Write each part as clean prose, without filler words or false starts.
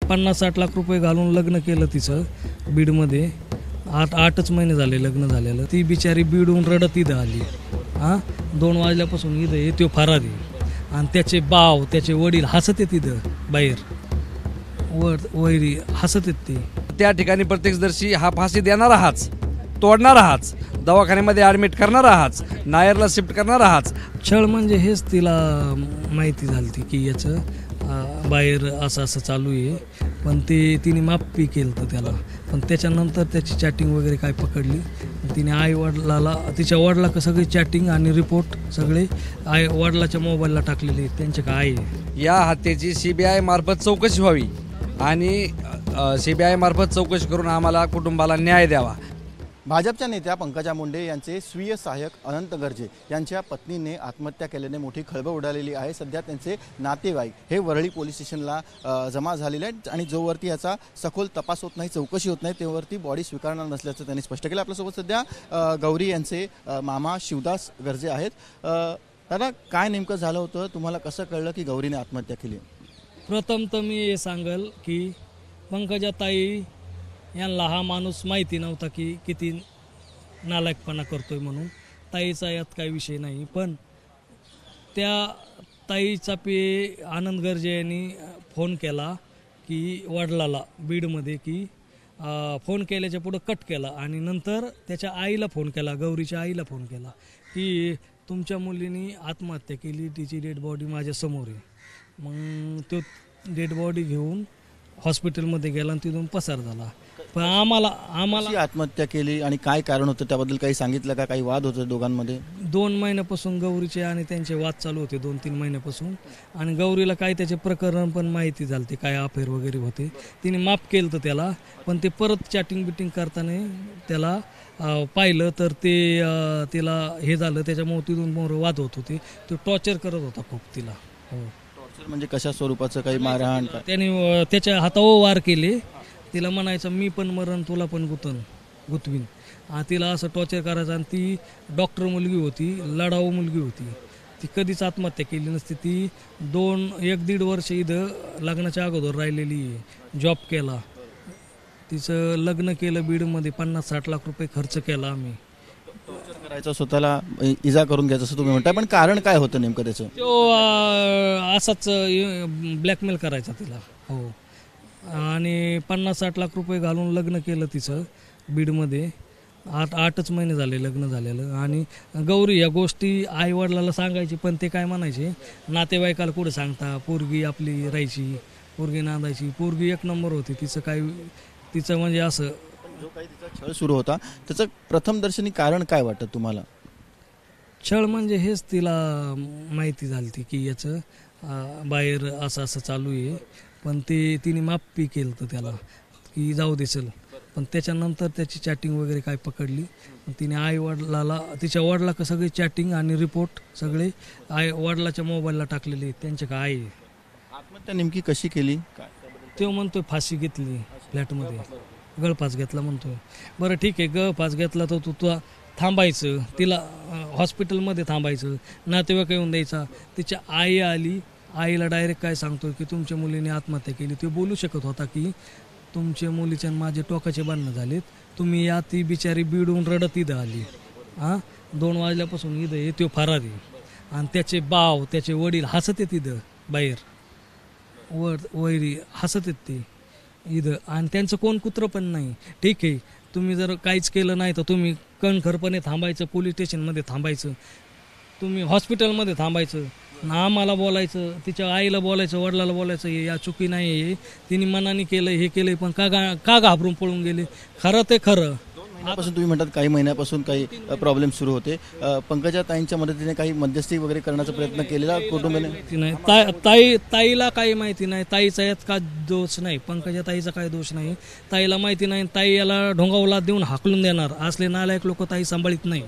50-60 लाख रुपये घालून लग्न केलं तिचं बीडमध्ये. 8च महिने झाले लग्न झालेलं. ती बिचारी बीडहून रडत इथं आली. 2 वाजल्यापासून इथं आहे. तो फरारी आणि त्याचे बाव त्याचे वडील हसत आहेत तिथं बाहेर. वैरी हसत आहेत ते. त्या ठिकाणी प्रत्यक्षदर्शी हा फाशी देणारा हाच, तोडणारा हाच, दवाखान्यामध्ये ॲडमिट करणारा हाच, नायरला शिफ्ट करणारा हाच. छळ म्हणजे हेच तिला माहिती झाली की याचं बाहेर असं असं चालू आहे. पण तिने माफी केलं तर त्याला. पण त्याच्यानंतर त्याची चॅटिंग वगैरे काय पकडली. तिने आईवडिलाला तिच्या वडिला सगळी चॅटिंग आणि रिपोर्ट सगळे वडिलाच्या मोबाईलला टाकलेले आहेत. त्यांचे काय आहे. या हत्येची CBI मार्फत चौकशी व्हावी आणि CBI मार्फत चौकशी करून आम्हाला कुटुंबाला न्याय द्यावा. भाजपच्या नेत्या पंकजा मुंडे यांचे स्वीय सहाय्यक अनंत गर्जे यांच्या पत्नीने आत्महत्या केल्याने मोठी खळबळ उडालेली आहे. सध्या त्यांचे नातेवाईक हे वरळी पोलीस स्टेशनला जमा झालेले आहेत आणि जोवरती याचा सखोल तपास होत नाही, चौकशी होत नाही, तेवरती बॉडी स्वीकारणार नसल्याचं त्यांनी स्पष्ट केलं. आपल्यासोबत सध्या गौरी यांचे मामा शिवदास गर्जे आहेत. दादा, काय नेमकं झालं होतं? तुम्हाला कसं कळलं की गौरीने आत्महत्या केली? प्रथम तर मी हे सांगेल की पंकजा ताई यांना हा माणूस माहिती नव्हता की किती नालायकपणा करतोय म्हणून. ताईचा यात काही विषय नाही. पण त्या ताईचा आनंद गर्जे यांनी फोन केला की वडिलाला बीडमध्ये की फोन केल्याच्या पुढं कट केला आणि नंतर त्याच्या आईला फोन केला, गौरीच्या आईला फोन केला की तुमच्या मुलीने आत्महत्या केली, तिची डेड बॉडी माझ्यासमोर आहे. मग तो डेड बॉडी घेऊन हॉस्पिटलमध्ये गेला आणि तिथून पसार झाला. पण आम्हाला आत्महत्या केली आणि काय कारण होतं त्याबद्दल काही सांगितलं का? काही वाद होते दोघांमध्ये? 2 महिन्यापासून गौरीचे आणि त्यांचे वाद चालू होते, 2-3 महिन्यापासून. आणि गौरीला काय त्याचे प्रकरण पण माहिती झाले, काय अफेअर वगैरे होते. तिने माफ केलं तर त्याला. पण ते परत चॅटिंग बिटिंग करताना त्याला पाहिलं तर तिला हे झालं. त्याच्यामुळे तिथून वाद होत होते. तो टॉर्चर करत होता खूप तिला. हो. टॉर्चर म्हणजे कशा स्वरूपाचं? काही मारहाण? त्याने त्याच्या हातावर वार केले. तिला म्हणायचं मी पण मरण तुला पण गुतवीन. तिला असं टॉर्चर करायचं. आणि ती डॉक्टर मुलगी होती, लढाऊ मुलगी होती. ती कधीच आत्महत्या केली नसती. ती 1-1.5 वर्ष इथं लग्नाच्या अगोदर राहिलेली आहे. जॉब केला, तिचं लग्न केलं बीडमध्ये. 50-60 लाख रुपये खर्च केला आम्ही. करायचं, स्वतःला इजा करून घ्यायचं असं तुम्ही म्हणताय. पण कारण काय होतं नेमकं त्याचं? तो असाच ब्लॅकमेल करायचा तिला. हो. आणि 50-60 लाख रुपये घालून लग्न केलं तिचं बीडमध्ये. 8च महिने झाले लग्न झालेलं. आणि गौरी या गोष्टी आईवडिलाला सांगायची, पण ते काय म्हणायचे नातेवाईकाला कुठं सांगता. पोरगी आपली राहायची, पोरगी नांदायची. पोरगी 1 नंबर होती. तिचं म्हणजे असं जो काही तिचा छळ सुरू होता त्याचं प्रथमदर्शनी कारण काय वाटतं तुम्हाला? छळ म्हणजे हेच तिला माहिती झाली की याचं बाहेर असं असं चालू आहे. पण तिने माफी केलं तर त्याला की जाऊ दे चल. पण त्याच्यानंतर त्याची चॅटिंग वगैरे काय पकडली. तिने आईवडिलाला तिच्या वडिला सगळी चॅटिंग आणि रिपोर्ट सगळे वडिलाच्या मोबाईलला टाकलेले आहेत. त्यांचे काय आहे. आत्महत्या नेमकी कशी केली? तो म्हणतोय फाशी घेतली फ्लॅटमध्ये, गळफास घेतला म्हणतोय. बरं ठीक आहे, गळफास घेतला तर तू थांबायचं, तिला हॉस्पिटलमध्ये थांबायचं, नातेवाईक येऊन द्यायचा. तिच्या आई आली, आईला डायरेक्ट काय सांगतोय की तुमच्या मुलीने आत्महत्या केली. ते बोलू शकत होता की तुमच्या मुलीच्या माझे टोकाचे भांडणं झालेत, तुम्ही या. ती बिचारी बीडहून रडत इथं आली. 2 वाजल्यापासून इथं आहे. तो फरारी आणि त्याचे बाव त्याचे वडील हसत आहेत इथं बाहेर. वैरी हसत आहेत ते इथं. आणि त्यांचं कोण कुत्रं पण नाही. ठीक आहे, तुम्ही जर काहीच केलं नाही तर तुम्ही कणखरपणे थांबायचं, पोलीस स्टेशनमध्ये थांबायचं, तुम्ही हॉस्पिटलमध्ये थांबायचं, आम्हाला बोलायचं, तिच्या आईला बोलायचं, वडिलाला बोलायचं या चुकी नाही आहे, तिने मनाने केलं, हे केलं. पण का घाबरून पळून गेले? खरं ते खरं. महिन्यापासून तुम्ही म्हणतात काही महिन्यापासून काही प्रॉब्लेम सुरू होते. पंकजा ताईंच्या मदतीने काही मध्यस्थी वगैरे करण्याचा प्रयत्न केलेला कुटुंबाने? ताईला काही माहिती नाही. ताईचा यात का दोष नाही. पंकजा ताईचा काही दोष नाही. ताईला माहिती नाही. ताई याला ढोंगावला देऊन हाकलून देणार. असले नालायक लोक ताई सांभाळीत नाही.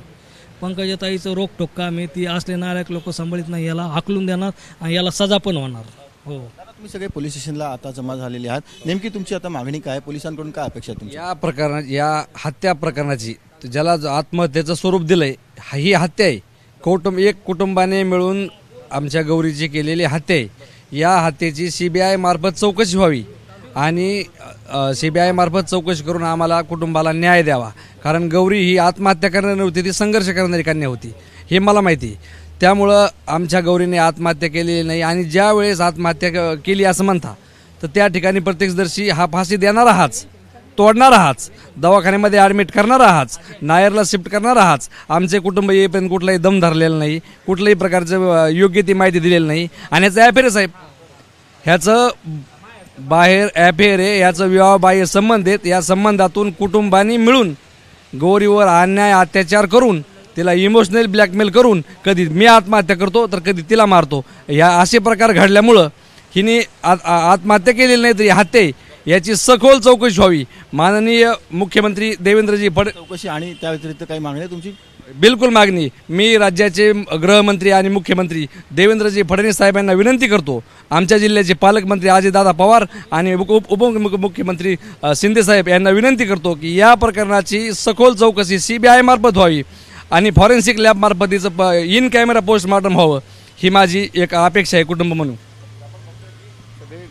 पंकजा ताईचं रोखटोक काम आहे. ती असले नालायक लोक सांभाळीत नाही. याला हाकलून देणार आणि याला सजा पण होणार. हो. तुम्ही सगळे पोलीस स्टेशनला आता जमा झालेले आहात. नेमकी तुमची आता मागणी काय? पोलिसांकडून काय अपेक्षा तुमची? या प्रकरणात, या हत्या प्रकरणाची, ज्याला आत्महत्येचं स्वरूप दिलंय, ही हत्या आहे. एक कुटुंबाने मिळून आमच्या गौरीची केलेली हत्या आहे. या हत्येची CBI मार्फत चौकशी व्हावी आणि CBI मार्फत चौकशी करून आम्हाला कुटुंबाला न्याय द्यावा. कारण गौरी ही आत्महत्या करणारी नव्हती, ती संघर्ष करणारी कन्या होती, हे मला माहिती. त्यामुळं आमच्या गौरीने आत्महत्या केलेली नाही. आणि ज्या वेळेस आत्महत्या केली असं म्हणता, तर त्या ठिकाणी प्रत्यक्षदर्शी हा फाशी देणारा हाच, तोडणारा हाच, दवाखान्यामध्ये ॲडमिट करणारा हाच, नायरला शिफ्ट करणारा हाच. आमचे कुटुंब येईपर्यंत कुठलाही दम धरलेला नाही, कुठल्याही प्रकारचं योग्य ती माहिती दिलेली नाही. आणि ह्याचं ॲफेअर आहे साहेब, ह्याचं बाहेर ॲफेअर आहे, ह्याचं विवाहबाह्य संबंध आहेत. या संबंधातून कुटुंबांनी मिळून गौरीवर अन्याय अत्याचार करून तिला इमोशनल ब्लॅकमेल करून कधी मी आत्महत्या करतो तर कधी तिला मारतो, ह्या असे प्रकार घडल्यामुळं हिने आत्महत्या केलेली नाही, तरी हत्या आहे. याची सखोल चौकशी व्हावी. माननीय मुख्यमंत्री देवेंद्रजी चौकशी आणि त्या व्यतिरिक्त काही मागणी आहे तुमची? बिलकुल मागणी. मी राज्याचे गृहमंत्री आणि मुख्यमंत्री देवेंद्रजी फडणवीस साहेबांना विनंती करतो, आमच्या जिल्ह्याचे पालकमंत्री अजितदादा पवार आणि उपमुख्यमंत्री शिंदे साहेब यांना विनंती करतो की या प्रकरणाची सखोल चौकशी CBI मार्फत व्हावी आणि फॉरेन्सिक लॅब मार्फत तिचं इन कॅमेरा पोस्टमॉर्टम व्हावं, ही माझी एक अपेक्षा आहे कुटुंब म्हणून.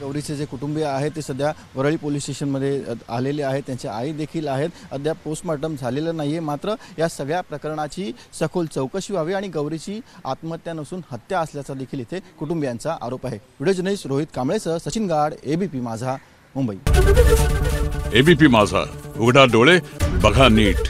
गौरीचे जे कुटुंबीय आहेत ते सध्या वरळी पोलीस स्टेशनमध्ये आलेले आहेत, त्यांच्या आई देखील आहेत. अद्याप पोस्टमॉर्टम झालेलं नाही आहे. मात्र या सगळ्या प्रकरणाची सखोल चौकशी व्हावी आणि गौरीची आत्महत्या नसून हत्या असल्याचा देखील इथे कुटुंबियांचा आरोप आहे. व्हिडिओ जर्नलिस्ट रोहित कांबळेसह सचिन गाड, ABP माझा, मुंबई. ABP माझा, उघडा डोळे बघा नीट.